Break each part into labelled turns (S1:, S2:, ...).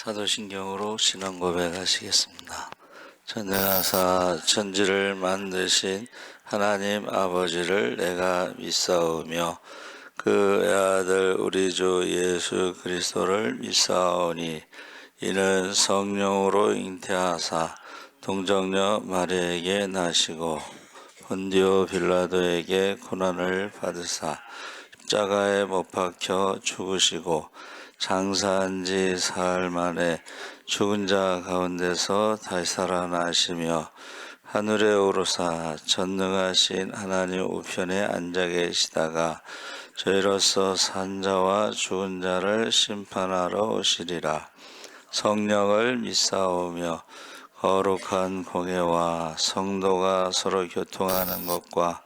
S1: 사도신경으로 신앙 고백하시겠습니다. 전능하사 천지를 만드신 하나님 아버지를 내가 믿사오며 그 외아들 우리 주 예수 그리스도를 믿사오니 이는 성령으로 잉태하사 동정녀 마리아에게 나시고 본디오 빌라도에게 고난을 받으사 십자가에 못 박혀 죽으시고 장사한 지 사흘 만에 죽은 자 가운데서 다시 살아나시며 하늘에 오르사 전능하신 하나님 우편에 앉아 계시다가 저희로서 산 자와 죽은 자를 심판하러 오시리라. 성령을 믿사오며 거룩한 공예와 성도가 서로 교통하는 것과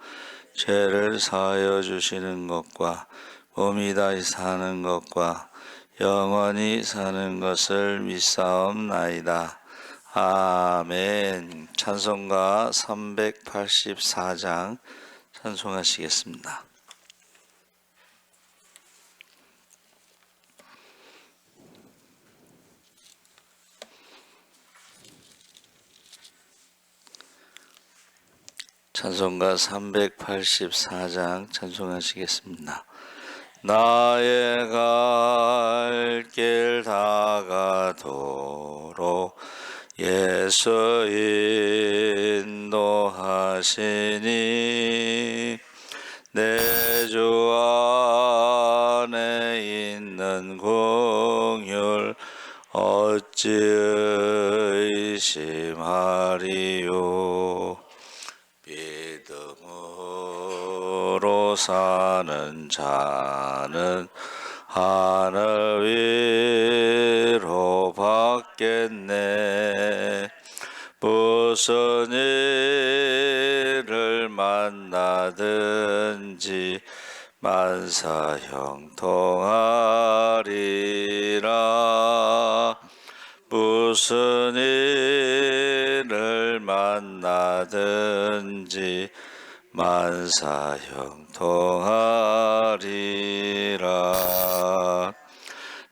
S1: 죄를 사하여 주시는 것과 몸이 다시 사는 것과 영원히 사는 것을 믿사옵나이다. 아멘. 찬송가 384장 찬송하시겠습니다. 찬송가 384장 찬송하시겠습니다. 나의 갈 길 다가도록 예수 인도하시니 내 주 안에 있는 긍휼 어찌 의심하리요. 믿음으로 사는 자는 하늘 위로 받겠네. 무슨 일을 만나든지 만사 형통하리라. 무슨 일을 만나든지 만사 형통하리라.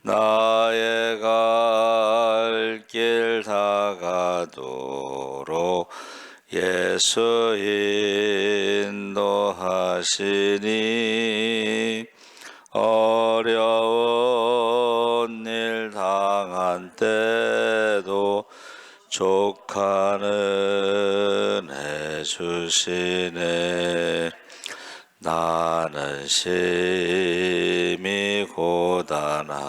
S1: 나의 갈 길 다가도록 예수 인도하시니 어려운 일 당한 때도 족하는 해주시네. 나는 심히 고단하고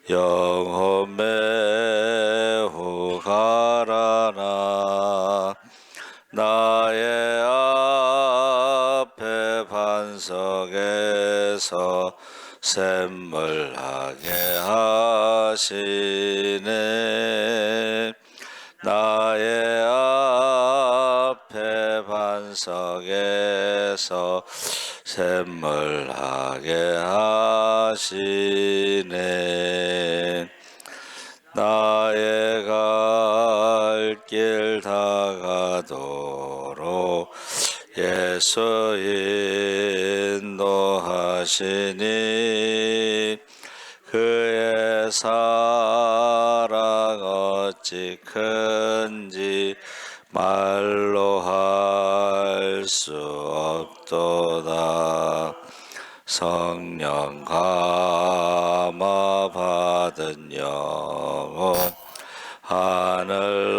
S1: 영혼 매우 가라나. 나의 앞에 반석에서 샘물하게 하시네. 나의 앞에 반석에서 샘물하게 하시네. 나의 갈 길 다가도록 예수 인도하시니 그의 사랑 어찌 큰지 말로 할 수 없도다. 성령 감화 받은 영혼 하늘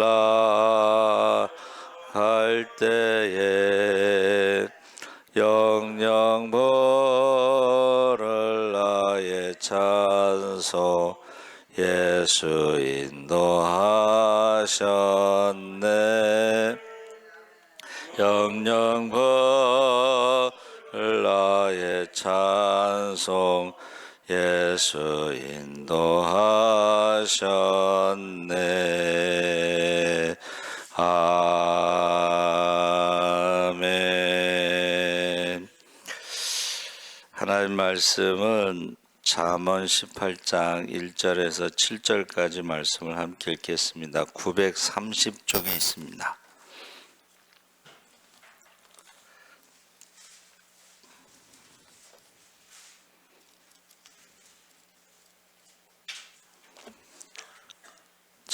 S1: 나갈 때에 영영 부를 나의 찬송 예수 인도하셨네. 영영 부를 나의 찬송 예수 인도하셨네. 아멘. 하나님 말씀은 잠언 18장 1절에서 7절까지 말씀을 함께 읽겠습니다. 930쪽에 있습니다.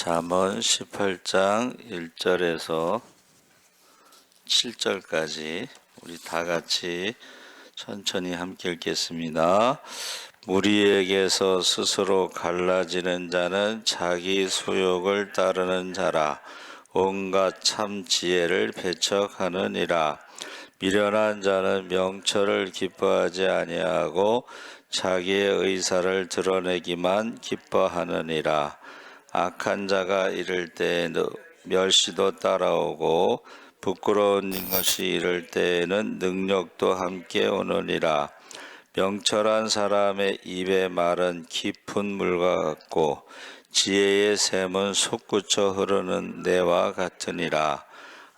S1: 잠언 18장 1절에서 7절까지 우리 다 같이 천천히 함께 읽겠습니다. 무리에게서 스스로 갈라지는 자는 자기 소욕을 따르는 자라. 온갖 참 지혜를 배척하느니라. 미련한 자는 명철을 기뻐하지 아니하고 자기의 의사를 드러내기만 기뻐하느니라. 악한 자가 이를 때에는 멸시도 따라오고 부끄러운 것이 이를 때에는 능력도 함께 오느니라. 명철한 사람의 입의 말은 깊은 물과 같고 지혜의 샘은 솟구쳐 흐르는 내와 같으니라.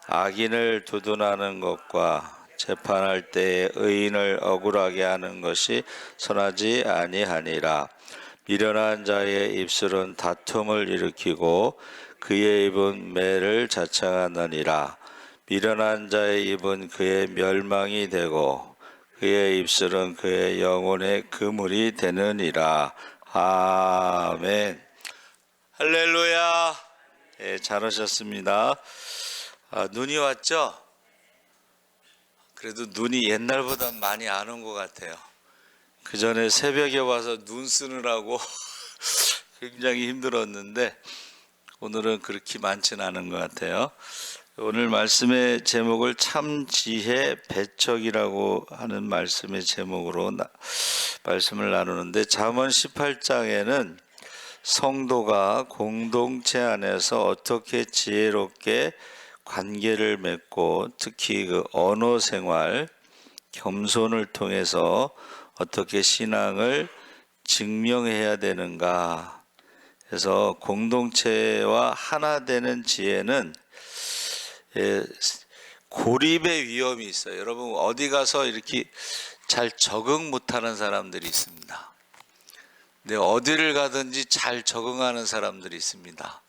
S1: 악인을 두둔하는 것과 재판할 때에 의인을 억울하게 하는 것이 선하지 아니하니라. 미련한 자의 입술은 다툼을 일으키고 그의 입은 매를 자청하느니라. 미련한 자의 입은 그의 멸망이 되고 그의 입술은 그의 영혼의 그물이 되느니라. 아멘. 할렐루야. 예, 잘 오셨습니다. 눈이 왔죠? 그래도 눈이 옛날보다 많이 안 온 것 같아요. 그 전에 새벽에 와서 눈 쓰느라고 굉장히 힘들었는데 오늘은 그렇게 많지는 않은 것 같아요. 오늘 말씀의 제목을 참 지혜 배척이라고 하는 말씀의 제목으로 말씀을 나누는데, 잠언 18장에는 성도가 공동체 안에서 어떻게 지혜롭게 관계를 맺고 특히 그 언어 생활, 겸손을 통해서 어떻게 신앙을 증명해야 되는가. 그래서 공동체와 하나 되는 지혜는 고립의 위험이 있어요. 여러분 어디 가서 이렇게 잘 적응 못하는 사람들이 있습니다. 근데 어디를 가든지 잘 적응하는 사람들이 있습니다.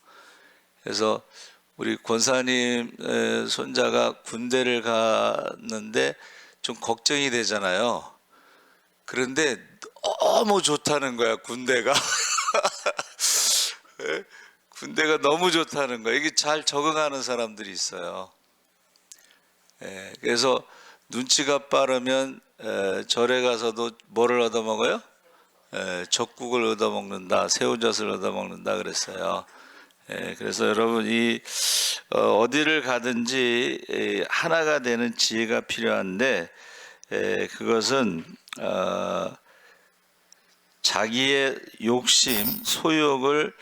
S1: 그래서 우리 권사님 손자가 군대를 갔는데 좀 걱정이 되잖아요. 그런데 너무 좋다는 거야, 군대가. 군대가 너무 좋다는 거야. 이게 잘 적응하는 사람들이 있어요. 그래서 눈치가 빠르면 절에 가서도 뭐를 얻어먹어요? 젖국을 얻어먹는다, 새우젓을 얻어먹는다 그랬어요. 그래서 여러분 어디를 가든지 하나가 되는 지혜가 필요한데, 그것은 자기의 욕심, 소욕을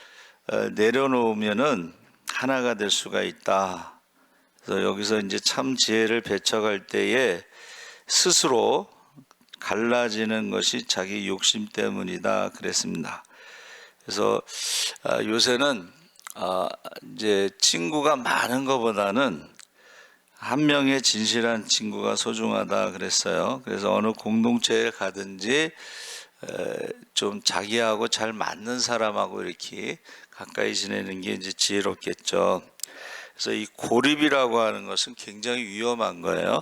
S1: 내려놓으면은 하나가 될 수가 있다. 그래서 여기서 이제 참 지혜를 배척할 때에 스스로 갈라지는 것이 자기 욕심 때문이다 그랬습니다. 그래서 요새는 이제 친구가 많은 것보다는 한 명의 진실한 친구가 소중하다 그랬어요. 그래서 어느 공동체에 가든지 좀 자기하고 잘 맞는 사람하고 이렇게 가까이 지내는 게 이제 지혜롭겠죠. 그래서 이 고립이라고 하는 것은 굉장히 위험한 거예요.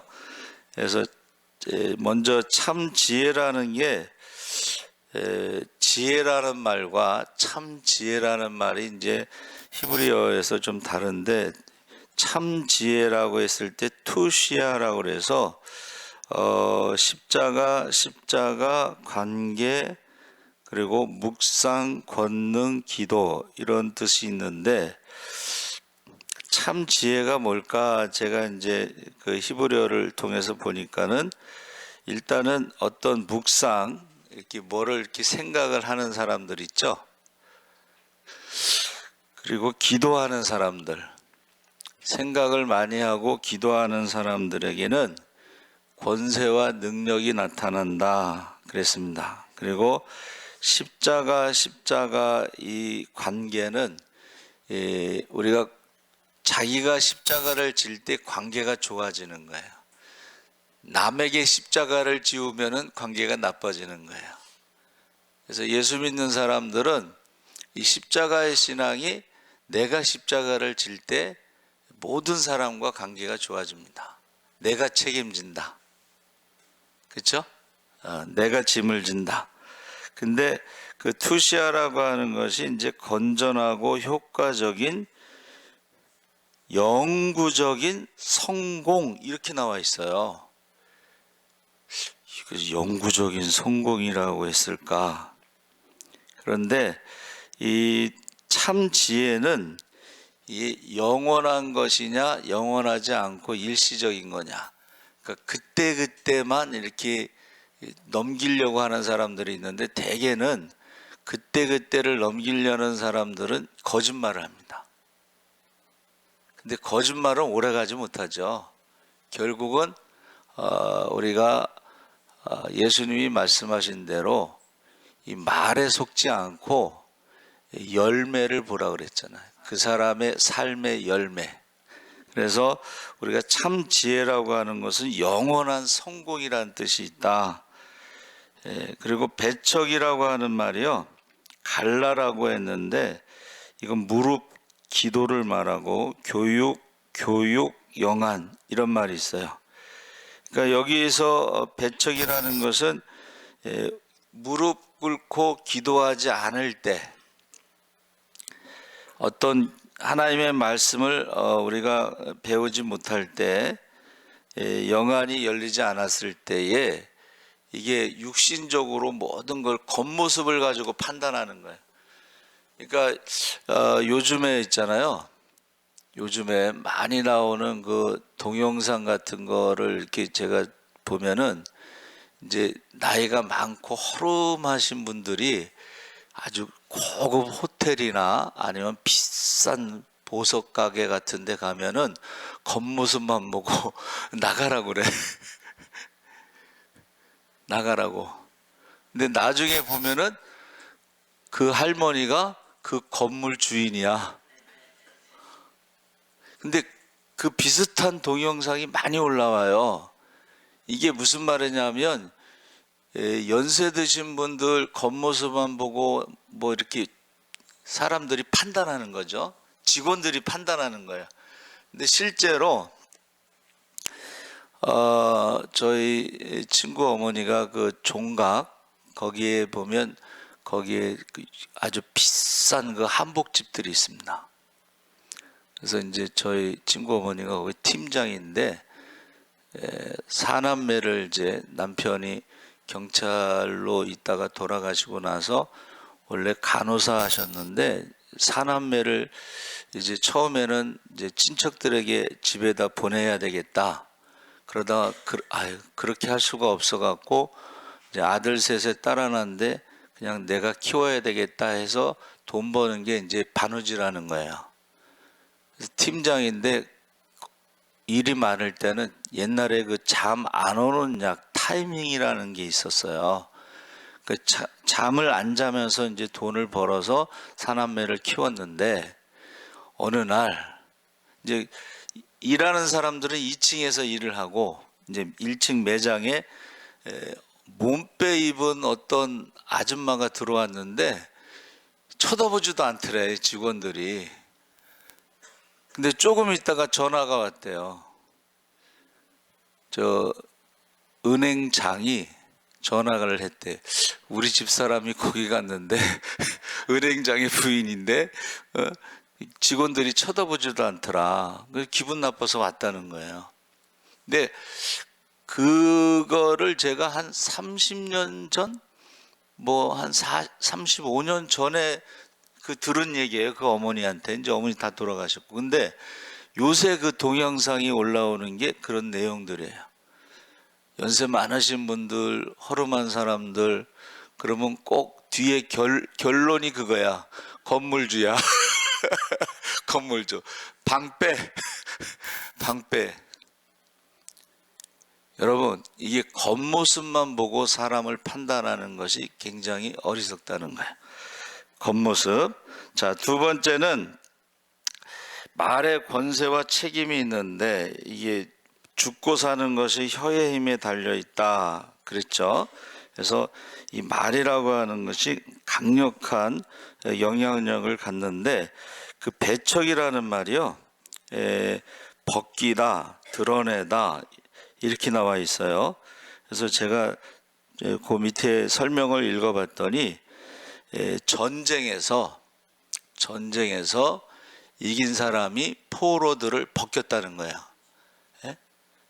S1: 그래서 먼저 참 지혜라는 게, 지혜라는 말과 참 지혜라는 말이 이제 히브리어에서 좀 다른데, 참 지혜라고 했을 때 투시아라고 그래서 십자가, 관계, 그리고 묵상, 권능, 기도 이런 뜻이 있는데, 참 지혜가 뭘까? 제가 이제 그 히브리어를 통해서 보니까는 일단은 어떤 묵상, 이렇게 뭐를 이렇게 생각을 하는 사람들 있죠? 그리고 기도하는 사람들, 생각을 많이 하고 기도하는 사람들에게는 권세와 능력이 나타난다 그랬습니다. 그리고 십자가 이 관계는 우리가 자기가 십자가를 질 때 관계가 좋아지는 거예요. 남에게 십자가를 지우면은 관계가 나빠지는 거예요. 그래서 예수 믿는 사람들은 이 십자가의 신앙이 내가 십자가를 질 때 모든 사람과 관계가 좋아집니다. 내가 책임진다. 그렇죠? 내가 짐을 진다. 근데 그 투시아라고 하는 것이 이제 건전하고 효과적인 영구적인 성공 이렇게 나와 있어요. 영구적인 성공이라고 했을까? 그런데 이 참 지혜는 이 영원한 것이냐, 영원하지 않고 일시적인 거냐. 그러니까 그때그때만 이렇게 넘기려고 하는 사람들이 있는데, 대개는 그때그때를 넘기려는 사람들은 거짓말을 합니다. 근데 거짓말은 오래가지 못하죠. 결국은 우리가 예수님이 말씀하신 대로 이 말에 속지 않고 열매를 보라 그랬잖아요. 그 사람의 삶의 열매. 그래서 우리가 참 지혜라고 하는 것은 영원한 성공이라는 뜻이 있다. 그리고 배척이라고 하는 말이요, 갈라라고 했는데 이건 무릎 기도를 말하고 교육, 영안 이런 말이 있어요. 그러니까 여기에서 배척이라는 것은 무릎 꿇고 기도하지 않을 때, 어떤 하나님의 말씀을 우리가 배우지 못할 때, 영안이 열리지 않았을 때에 이게 육신적으로 모든 걸 겉모습을 가지고 판단하는 거예요. 그러니까 요즘에 있잖아요. 요즘에 많이 나오는 그 동영상 같은 거를 이렇게 제가 보면은 이제 나이가 많고 허름하신 분들이 아주 고급 호텔이나 아니면 비싼 보석 가게 같은 데 가면은 겉모습만 보고 나가라고 그래. 나가라고. 근데 나중에 보면은 그 할머니가 그 건물 주인이야. 근데 그 비슷한 동영상이 많이 올라와요. 이게 무슨 말이냐면, 연세 드신 분들 겉모습만 보고 뭐 이렇게 사람들이 판단하는 거죠. 직원들이 판단하는 거예요. 근데 실제로 저희 친구 어머니가 그 종각 거기에 보면 거기에 아주 비싼 그 한복집들이 있습니다. 그래서 이제 저희 친구 어머니가 거기 팀장인데, 사남매를 이제 남편이 경찰로 있다가 돌아가시고 나서 원래 간호사 하셨는데, 사남매를 이제 처음에는 이제 친척들에게 집에다 보내야 되겠다. 그러다가 그렇게 할 수가 없어 갖고 이제 아들 셋에 딸 하나인데 그냥 내가 키워야 되겠다 해서 돈 버는 게 이제 바느질하는 거예요. 그래서 팀장인데 일이 많을 때는 옛날에 그 잠 안 오는 약 타이밍이라는 게 있었어요. 그 잠을 안 자면서 이제 돈을 벌어서 사남매를 키웠는데, 어느 날 이제 일하는 사람들은 2층에서 일을 하고 이제 1층 매장에 몸빼 입은 어떤 아줌마가 들어왔는데 쳐다보지도 않더래, 직원들이. 근데 조금 있다가 전화가 왔대요. 저 은행장이 전화를 했대. 우리 집 사람이 거기 갔는데 은행장의 부인인데 직원들이 쳐다보지도 않더라. 기분 나빠서 왔다는 거예요. 근데 그거를 제가 한 30년 전, 뭐 한 35년 전에 들은 얘기예요. 그 어머니한테. 이제 어머니 다 돌아가셨고. 근데 요새 그 동영상이 올라오는 게 그런 내용들이에요. 연세 많으신 분들, 허름한 사람들, 그러면 꼭 뒤에 결론이 그거야. 건물주야. 건물주. 방빼. 방빼. 여러분, 이게 겉모습만 보고 사람을 판단하는 것이 굉장히 어리석다는 거예요. 겉모습. 자, 두 번째는 말의 권세와 책임이 있는데, 이게 죽고 사는 것이 혀의 힘에 달려 있다 그랬죠. 그래서 이 말이라고 하는 것이 강력한 영향력을 갖는데, 그 배척이라는 말이요, 벗기다, 드러내다 이렇게 나와 있어요. 그래서 제가 그 밑에 설명을 읽어봤더니 전쟁에서 이긴 사람이 포로들을 벗겼다는 거야. 예?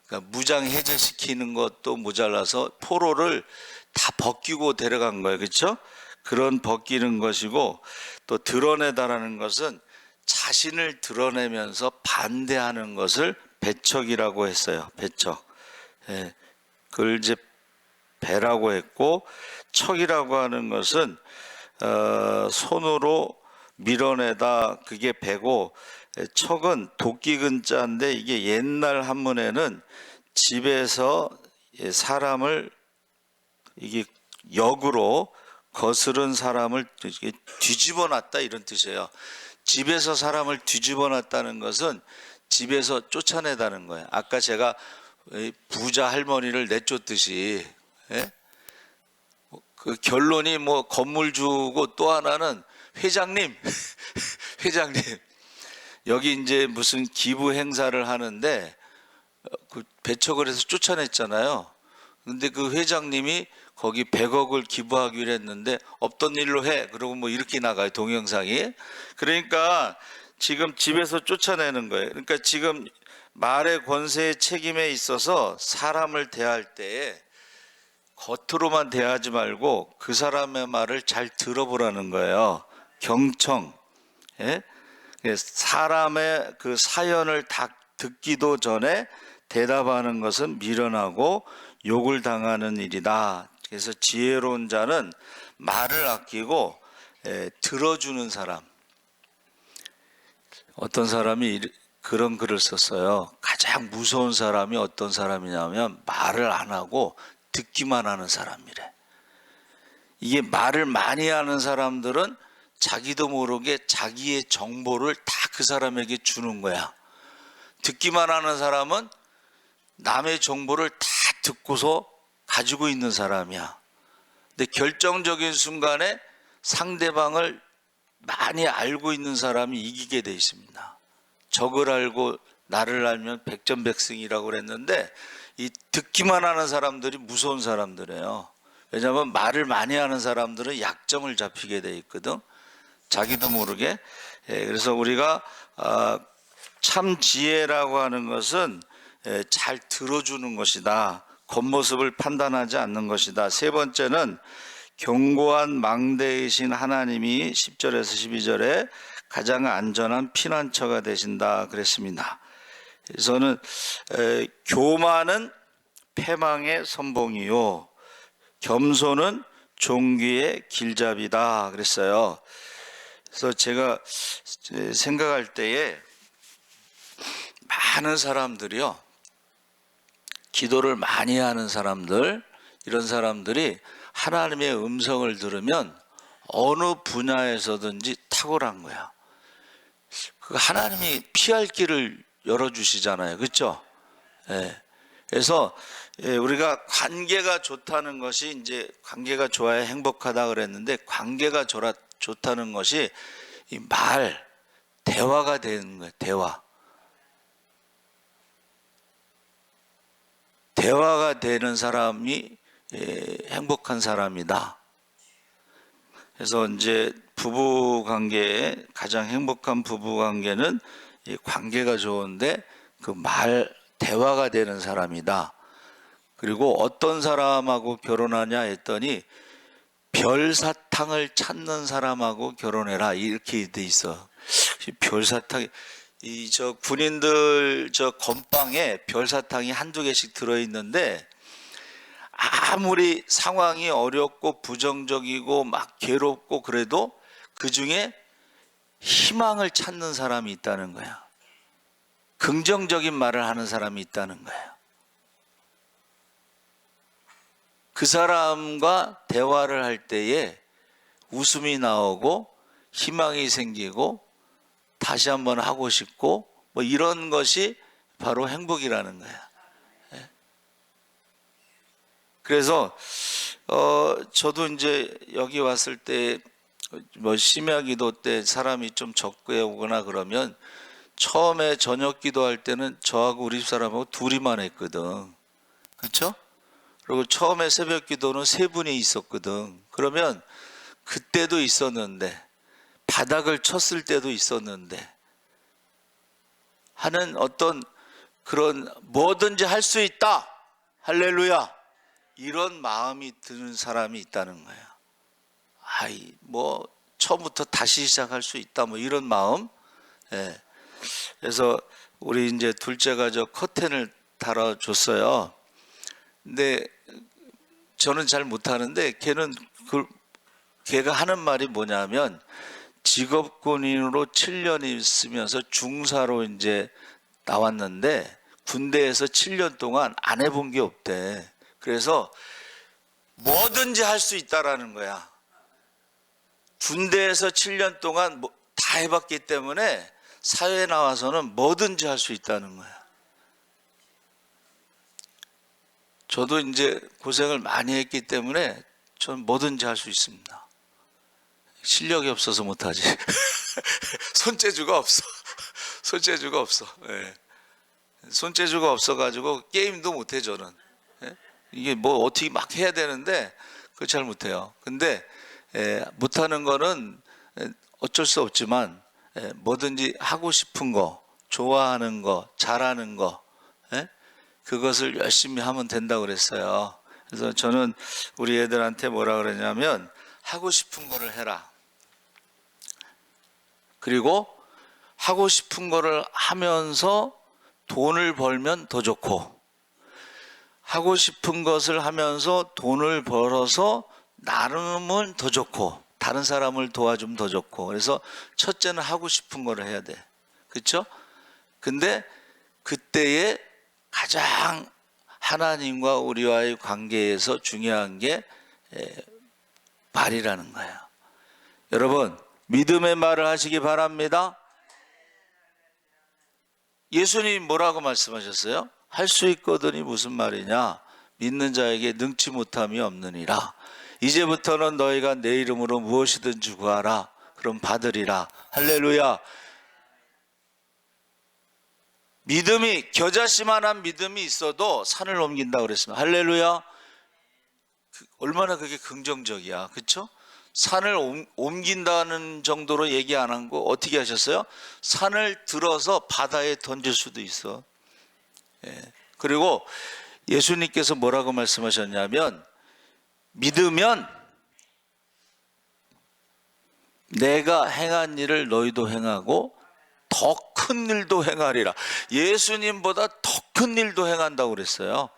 S1: 그러니까 무장 해제시키는 것도 모자라서 포로를 다 벗기고 데려간 거예요. 그렇죠? 그런 벗기는 것이고, 또 드러내다라는 것은 자신을 드러내면서 반대하는 것을 배척이라고 했어요. 배척. 예. 그걸 이제 배라고 했고, 척이라고 하는 것은 손으로 밀어내다, 그게 배고, 척은 도끼 근자인데, 이게 옛날 한문에는 집에서 사람을 이게 역으로 거스른 사람을 뒤집어 놨다, 이런 뜻이에요. 집에서 사람을 뒤집어 놨다는 것은 집에서 쫓아내다는 거예요. 아까 제가 부자 할머니를 내쫓듯이, 예? 그 결론이 뭐 건물주고, 또 하나는 회장님 회장님, 여기 이제 무슨 기부 행사를 하는데 그 배척을 해서 쫓아냈잖아요. 근데 그 회장님이 거기 100억을 기부하기로 했는데 없던 일로 해, 그러고 뭐 이렇게 나가요, 동영상이. 그러니까 지금 집에서 쫓아내는 거예요. 그러니까 지금 말의 권세의 책임에 있어서 사람을 대할 때에 겉으로만 대하지 말고 그 사람의 말을 잘 들어보라는 거예요. 경청. 예? 사람의 그 사연을 다 듣기도 전에 대답하는 것은 미련하고 욕을 당하는 일이다. 그래서 지혜로운 자는 말을 아끼고 들어주는 사람. 어떤 사람이 그런 글을 썼어요. 가장 무서운 사람이 어떤 사람이냐면 말을 안 하고 듣기만 하는 사람이래. 이게 말을 많이 하는 사람들은 자기도 모르게 자기의 정보를 다 그 사람에게 주는 거야. 듣기만 하는 사람은 남의 정보를 다 듣고서 가지고 있는 사람이야. 근데 결정적인 순간에 상대방을 많이 알고 있는 사람이 이기게 돼 있습니다. 적을 알고 나를 알면 백전백승이라고 그랬는데, 이 듣기만 하는 사람들이 무서운 사람들이에요. 왜냐하면 말을 많이 하는 사람들은 약점을 잡히게 돼 있거든, 자기도 모르게. 그래서 우리가 참 지혜라고 하는 것은 잘 들어주는 것이다. 겉모습을 판단하지 않는 것이다. 세 번째는 견고한 망대이신 하나님이 10절에서 12절에 가장 안전한 피난처가 되신다 그랬습니다. 그래서는 교만은 패망의 선봉이요 겸손은 종기의 길잡이다 그랬어요. 그래서 제가 생각할 때에 많은 사람들이요, 기도를 많이 하는 사람들, 이런 사람들이 하나님의 음성을 들으면 어느 분야에서든지 탁월한 거야. 그 하나님이 피할 길을 열어주시잖아요. 그렇죠? 예. 그래서 우리가 관계가 좋다는 것이, 이제 관계가 좋아야 행복하다 그랬는데, 관계가 좋다는 것이 이 대화가 되는 거예요. 대화가 되는 사람이 행복한 사람이다. 그래서 이제 부부 관계에 가장 행복한 부부 관계는 이 관계가 좋은데 대화가 되는 사람이다. 그리고 어떤 사람하고 결혼하냐 했더니 별사탕을 찾는 사람하고 결혼해라, 이렇게 돼 있어. 별사탕, 군인들 건빵에 별사탕이 한두 개씩 들어있는데, 아무리 상황이 어렵고 부정적이고 막 괴롭고 그래도 그 중에 희망을 찾는 사람이 있다는 거야. 긍정적인 말을 하는 사람이 있다는 거야. 그 사람과 대화를 할 때에 웃음이 나오고 희망이 생기고 다시 한번 하고 싶고, 뭐 이런 것이 바로 행복이라는 거야. 그래서 저도 이제 여기 왔을 때 뭐 심야 기도 때 사람이 좀 적게 오거나 그러면, 처음에 저녁 기도할 때는 저하고 우리 집 사람하고 둘이만 했거든. 그렇죠? 그리고 처음에 새벽 기도는 세 분이 있었거든. 그러면 그때도 있었는데, 바닥을 쳤을 때도 있었는데 하는 어떤 그런 뭐든지 할 수 있다, 할렐루야, 이런 마음이 드는 사람이 있다는 거야. 뭐 처음부터 다시 시작할 수 있다, 뭐 이런 마음. 예. 그래서 우리 이제 둘째가 저 커튼을 달아줬어요. 근데 저는 잘 못하는데 걔가 하는 말이 뭐냐면, 직업군인으로 7년 있으면서 중사로 이제 나왔는데 군대에서 7년 동안 안 해본 게 없대. 그래서 뭐든지 할 수 있다라는 거야. 군대에서 7년 동안 다 해봤기 때문에 사회에 나와서는 뭐든지 할 수 있다는 거야. 저도 이제 고생을 많이 했기 때문에 저는 뭐든지 할 수 있습니다. 실력이 없어서 못하지. 손재주가 없어. 손재주가 없어. 예. 손재주가 없어가지고 게임도 못해, 저는. 예? 이게 뭐 어떻게 막 해야 되는데 그거 잘 못해요. 근데 못하는 거는 어쩔 수 없지만 뭐든지 하고 싶은 거, 좋아하는 거, 잘하는 거, 그것을 열심히 하면 된다고 그랬어요. 그래서 저는 우리 애들한테 뭐라 그러냐면, 하고 싶은 거를 해라. 그리고 하고 싶은 거를 하면서 돈을 벌면 더 좋고, 하고 싶은 것을 하면서 돈을 벌어서 나누면 더 좋고, 다른 사람을 도와주면 더 좋고. 그래서 첫째는 하고 싶은 거를 해야 돼. 그렇죠? 근데 그때에 가장 하나님과 우리와의 관계에서 중요한 게 말이라는 거예요. 여러분, 믿음의 말을 하시기 바랍니다. 예수님 뭐라고 말씀하셨어요? 할 수 있거든이 무슨 말이냐? 믿는 자에게 능치 못함이 없느니라. 이제부터는 너희가 내 이름으로 무엇이든지 구하라. 그럼 받으리라. 할렐루야. 믿음이, 겨자씨만한 믿음이 있어도 산을 옮긴다고 그랬습니다. 할렐루야. 얼마나 그게 긍정적이야. 그렇죠? 산을 옮긴다는 정도로 얘기 안 하고 어떻게 하셨어요? 산을 들어서 바다에 던질 수도 있어. 그리고 예수님께서 뭐라고 말씀하셨냐면, 믿으면 내가 행한 일을 너희도 행하고 더 큰 일도 행하리라. 예수님보다 더 큰 일도 행한다고 그랬어요.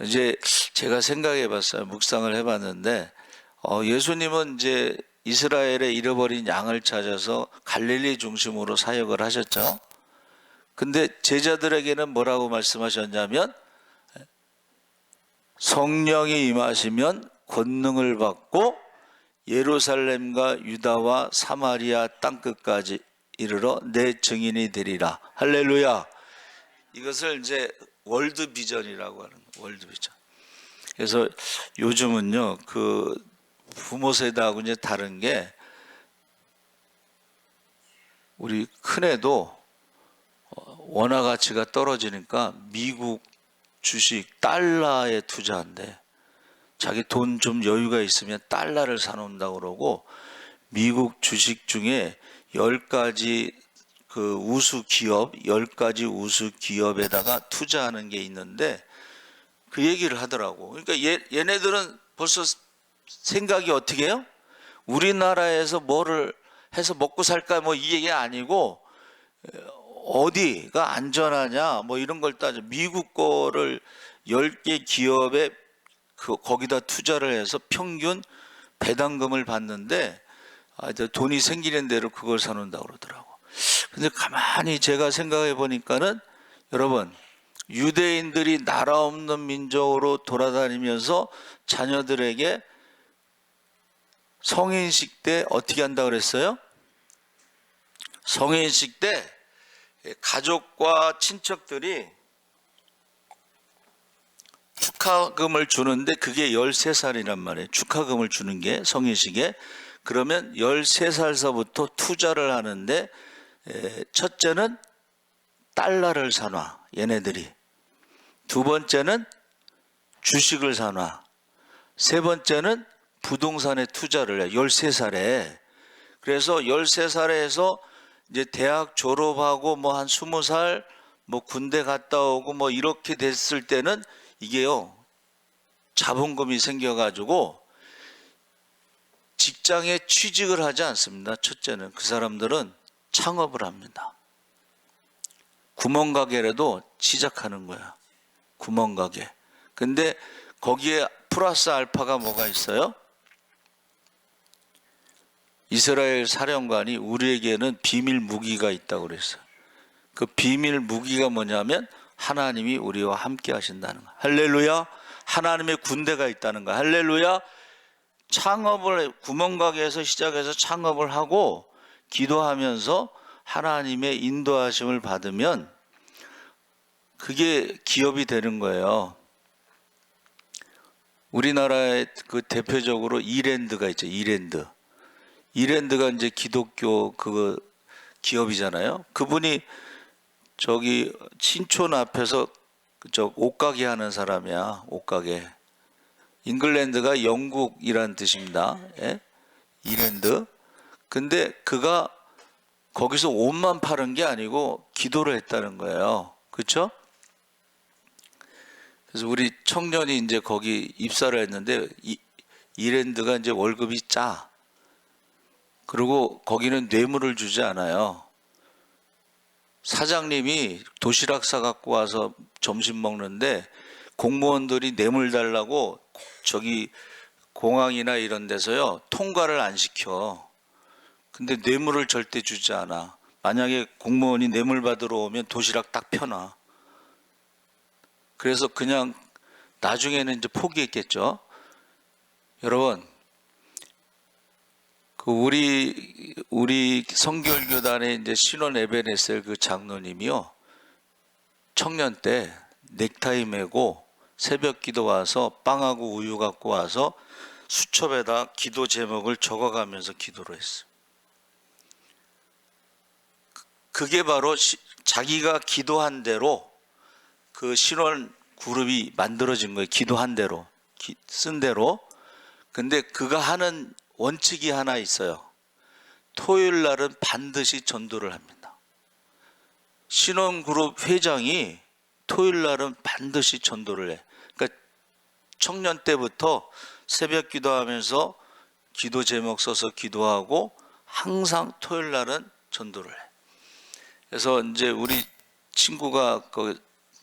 S1: 이제 제가 생각해 봤어요. 묵상을 해봤는데, 예수님은 이제 이스라엘의 잃어버린 양을 찾아서 갈릴리 중심으로 사역을 하셨죠. 근데 제자들에게는 뭐라고 말씀하셨냐면, 성령이 임하시면 권능을 받고 예루살렘과 유다와 사마리아 땅끝까지 이르러 내 증인이 되리라. 할렐루야. 이것을 이제 월드 비전이라고 하는 거예요. 월드 비전. 그래서 요즘은요, 그 부모 세대하고 이제 다른 게, 우리 큰애도 원화 가치가 떨어지니까 미국 주식 달러에 투자한대. 자기 돈 좀 여유가 있으면 달러를 사놓는다고 그러고, 미국 주식 중에 10가지 그 우수 기업, 10가지 우수 기업에다가 투자하는 게 있는데 그 얘기를 하더라고. 그러니까 얘네들은 벌써 생각이 어떻게 해요? 우리나라에서 뭐를 해서 먹고 살까 뭐 이 얘기 아니고, 어디가 안전하냐 뭐 이런 걸 따져. 미국 거를 10개 기업에 거기다 투자를 해서 평균 배당금을 받는데, 돈이 생기는 대로 그걸 사놓는다고 그러더라고. 근데 가만히 제가 생각해 보니까는, 여러분, 유대인들이 나라 없는 민족으로 돌아다니면서 자녀들에게 성인식 때 어떻게 한다고 그랬어요? 성인식 때 가족과 친척들이 축하금을 주는데, 그게 13살이란 말이에요. 축하금을 주는 게 성인식에. 그러면 13살서부터 투자를 하는데, 첫째는 달러를 사놔, 얘네들이. 두 번째는 주식을 사놔. 세 번째는 부동산에 투자를 해. 13살에. 그래서 13살에 해서 이제 대학 졸업하고 뭐 한 20살 뭐 군대 갔다 오고 뭐 이렇게 됐을 때는 이게요, 자본금이 생겨가지고 직장에 취직을 하지 않습니다. 첫째는 그 사람들은 창업을 합니다. 구멍가게라도 시작하는 거야. 구멍가게. 근데 거기에 플러스 알파가 뭐가 있어요? 이스라엘 사령관이 우리에게는 비밀 무기가 있다고 그랬어요. 그 비밀 무기가 뭐냐면 하나님이 우리와 함께 하신다는 거. 할렐루야. 하나님의 군대가 있다는 거. 할렐루야. 창업을 구멍가게에서 시작해서 창업을 하고 기도하면서 하나님의 인도하심을 받으면 그게 기업이 되는 거예요. 우리나라에 그 대표적으로 이랜드가 있죠. 이랜드가 이제 기독교 그 기업이잖아요. 그분이 저기 신촌 앞에서 저 옷가게 하는 사람이야. 옷가게. 잉글랜드가 영국이란 뜻입니다. 예? 이랜드. 근데 그가 거기서 옷만 파는 게 아니고 기도를 했다는 거예요. 그렇죠? 그래서 우리 청년이 이제 거기 입사를 했는데 이랜드가 이제 월급이 짜. 그리고 거기는 뇌물을 주지 않아요. 사장님이 도시락 싸갖고 와서 점심 먹는데 공무원들이 뇌물 달라고 저기 공항이나 이런 데서요 통과를 안 시켜. 근데 뇌물을 절대 주지 않아. 만약에 공무원이 뇌물 받으러 오면 도시락 딱 펴놔. 그래서 그냥 나중에는 이제 포기했겠죠. 여러분, 그 우리 성결교단의 이제 신원 에베네셀 그 장로님이요, 청년 때 넥타이 메고 새벽 기도 와서 빵하고 우유 갖고 와서 수첩에다 기도 제목을 적어가면서 기도를 했어요. 그게 바로 자기가 기도한 대로 그 신원 그룹이 만들어진 거예요. 기도한 대로, 쓴 대로. 근데 그가 하는 원칙이 하나 있어요. 토요일 날은 반드시 전도를 합니다. 신원 그룹 회장이 토요일 날은 반드시 전도를 해. 그러니까 청년 때부터 새벽 기도하면서 기도 제목 써서 기도하고 항상 토요일 날은 전도를 해. 그래서 이제 우리 친구가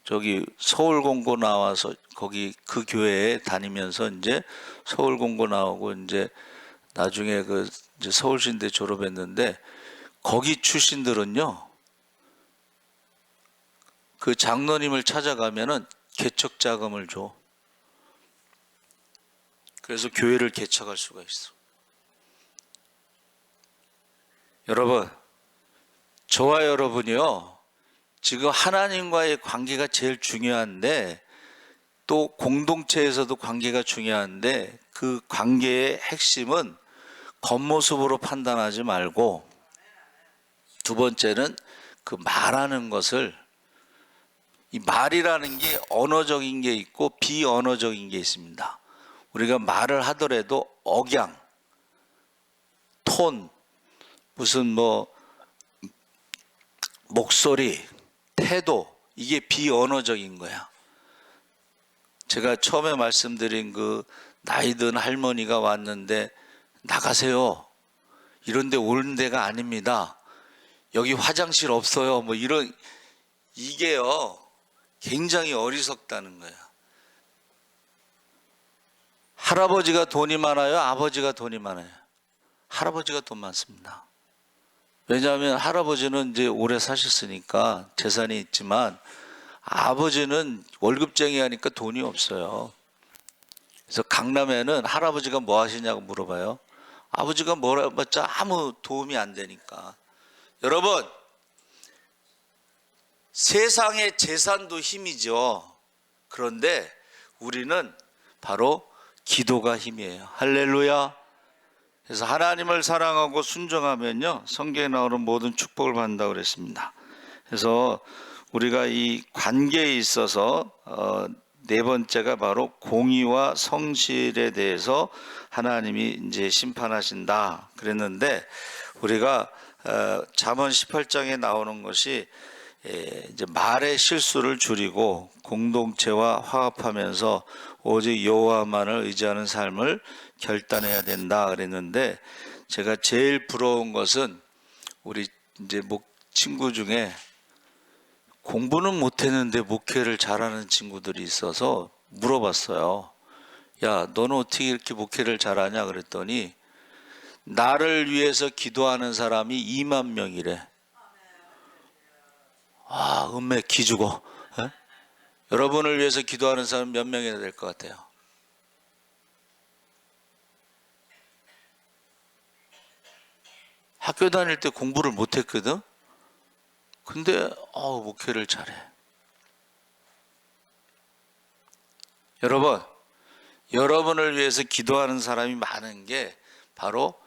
S1: 저기 서울 공고 나와서 거기 그 교회에 다니면서 이제 서울 공고 나오고 이제 나중에 그 이제 서울신대 졸업했는데 거기 출신들은요 그 장로님을 찾아가면은 개척 자금을 줘. 그래서 교회를 개척할 수가 있어. 여러분, 저와 여러분이요 지금 하나님과의 관계가 제일 중요한데 또 공동체에서도 관계가 중요한데 그 관계의 핵심은 겉모습으로 판단하지 말고 두 번째는 그 말하는 것을, 이 말이라는 게 언어적인 게 있고 비언어적인 게 있습니다. 우리가 말을 하더라도 억양, 톤, 무슨 뭐 목소리, 태도, 이게 비언어적인 거야. 제가 처음에 말씀드린 그 나이 든 할머니가 왔는데 나가세요. 이런 데 오는 데가 아닙니다. 여기 화장실 없어요. 뭐 이런, 이게요 굉장히 어리석다는 거야. 할아버지가 돈이 많아요? 아버지가 돈이 많아요? 할아버지가 돈 많습니다. 왜냐하면 할아버지는 이제 오래 사셨으니까 재산이 있지만 아버지는 월급쟁이 하니까 돈이 없어요. 그래서 강남에는 할아버지가 뭐 하시냐고 물어봐요. 아버지가 뭐라 해봤자 아무 도움이 안 되니까. 여러분, 세상의 재산도 힘이죠. 그런데 우리는 바로 기도가 힘이에요. 할렐루야. 그래서 하나님을 사랑하고 순종하면요 성경에 나오는 모든 축복을 받는다고 그랬습니다. 그래서 우리가 이 관계에 있어서 네 번째가 바로 공의와 성실에 대해서 하나님이 이제 심판하신다 그랬는데, 우리가 잠언 18장에 나오는 것이 이제 말의 실수를 줄이고 공동체와 화합하면서 오직 여호와만을 의지하는 삶을 결단해야 된다 그랬는데, 제가 제일 부러운 것은 우리 이제 친구 중에 공부는 못했는데 목회를 잘하는 친구들이 있어서 물어봤어요. 야, 너는 어떻게 이렇게 목회를 잘하냐 그랬더니 나를 위해서 기도하는 사람이 2만 명이래. 아, 은매 기주고. 에? 여러분을 위해서 기도하는 사람 몇 명이나 될 것 같아요? 학교 다닐 때 공부를 못했거든? 근데 목회를 잘해. 여러분, 여러분을 위해서 기도하는 사람이 많은 게 바로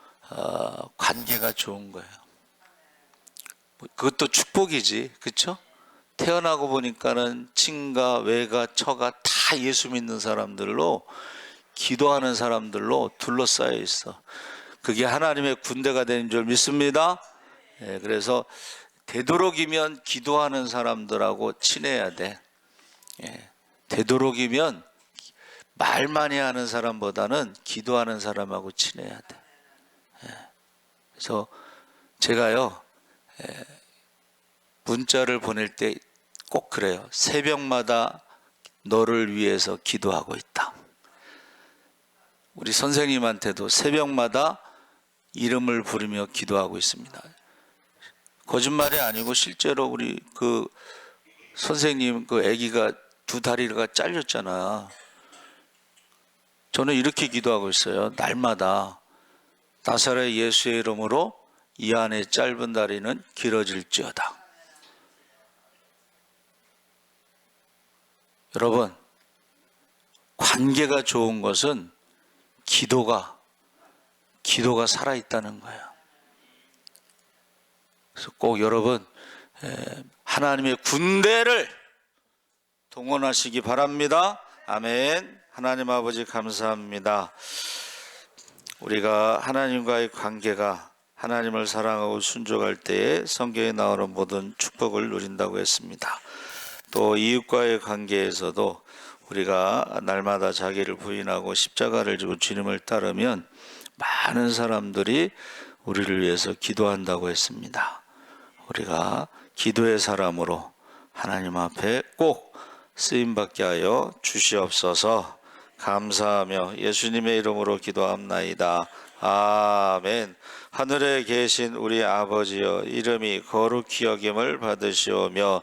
S1: 관계가 좋은 거예요. 그것도 축복이지, 그렇죠? 태어나고 보니까는 친가, 외가, 처가 다 예수 믿는 사람들로, 기도하는 사람들로 둘러싸여 있어. 그게 하나님의 군대가 되는 줄 믿습니다. 그래서 되도록이면 기도하는 사람들하고 친해야 돼. 되도록이면 말 많이 하는 사람보다는 기도하는 사람하고 친해야 돼. 그래서 제가요, 문자를 보낼 때 꼭 그래요. 새벽마다 너를 위해서 기도하고 있다. 우리 선생님한테도 새벽마다 이름을 부르며 기도하고 있습니다. 거짓말이 아니고 실제로 우리 그 선생님 그 아기가 두 다리가 잘렸잖아. 저는 이렇게 기도하고 있어요. 날마다 나사렛 예수의 이름으로 이 안에 짧은 다리는 길어질지어다. 여러분, 관계가 좋은 것은 기도가 살아있다는 거예요. 그래서 꼭 여러분 하나님의 군대를 동원하시기 바랍니다. 아멘. 하나님 아버지 감사합니다. 우리가 하나님과의 관계가 하나님을 사랑하고 순종할 때에 성경에 나오는 모든 축복을 누린다고 했습니다. 또 이웃과의 관계에서도 우리가 날마다 자기를 부인하고 십자가를 지고 주님을 따르면 많은 사람들이 우리를 위해서 기도한다고 했습니다. 우리가 기도의 사람으로 하나님 앞에 꼭 쓰임받게 하여 주시옵소서. 감사하며 예수님의 이름으로 기도합나이다. 아멘. 하늘에 계신 우리 아버지여, 이름이 거룩히 여김을 받으시오며